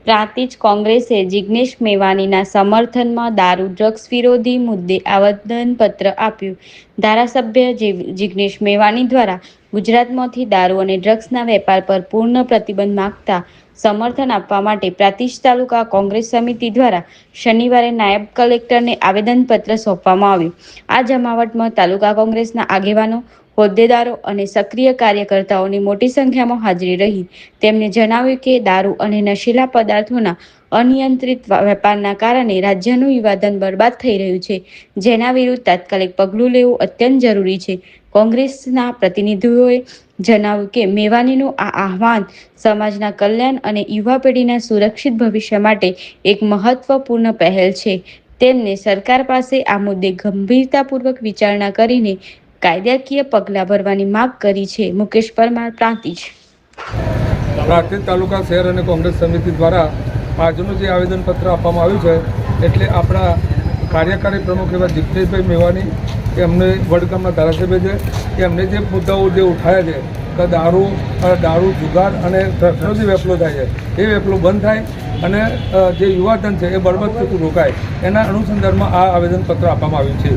પ્રાંતિજ કોંગ્રેસે જિગ્નેશ મેવાણીના સમર્થનમાં દારૂ ડ્રગ્સ વિરોધી મુદ્દે આવેદનપત્ર આપ્યું. ધારાસભ્ય જિગ્નેશ મેવાણી દ્વારા ગુજરાતમાંથી દારૂ અને ડ્રગ્સના વેપાર પર પૂર્ણ પ્રતિબંધ માંગતા સમર્થન આપવા માટે પ્રાંતિજ તાલુકા કોંગ્રેસ સમિતિ દ્વારા શનિવારે નાયબ કલેક્ટરને આવેદનપત્ર સોંપવામાં આવ્યું. આ જમાવટમાં તાલુકા કોંગ્રેસના આગેવાનો, હોદ્દેદારો અને સક્રિય કાર્યકર્તાઓની મોટી સંખ્યામાં હાજરી રહી. તેમણે જણાવ્યું કે દારૂ અને નશીલા પદાર્થોના અનિયંત્રિત વેપારના કારણે રાજ્યનું યુવાધન બરબાદ થઈ રહ્યું છે, જેના વિરુદ્ધ તાત્કાલિક પગલું લેવું અત્યંત જરૂરી છે. કોંગ્રેસના પ્રતિનિધિઓએ જણાવ્યું કે મેવાણીનું આ આહવાન સમાજના કલ્યાણ અને યુવા પેઢીના સુરક્ષિત ભવિષ્ય માટે એક મહત્વપૂર્ણ પહેલ છે. તેમને સરકાર પાસે આ મુદ્દે ગંભીરતાપૂર્વક વિચારણા કરીને કાયદાકીય પગલાં ભરવાની માંગ કરી છે. મુકેશ પરમાર, પ્રાંતિજ તાલુકા શહેર અને કોંગ્રેસ સમિતિ દ્વારા આજનું જે આવેદનપત્ર આપવામાં આવ્યું છે, એટલે આપણા કાર્યકારી પ્રમુખ એવા જિગ્નેશભાઈ મેવાણી એમને વડગામના ધારાસભ્ય છે, એમને જે મુદ્દાઓ જે ઉઠાયા છે કે દારૂ જુગાર અને ડ્રગ્સનો જે વેપલો થાય છે, એ વેપલો બંધ થાય અને જે યુવાધન છે એ બરબાદ થતું રોકાય, એના અનુસંધાનમાં આ આવેદનપત્ર આપવામાં આવ્યું છે.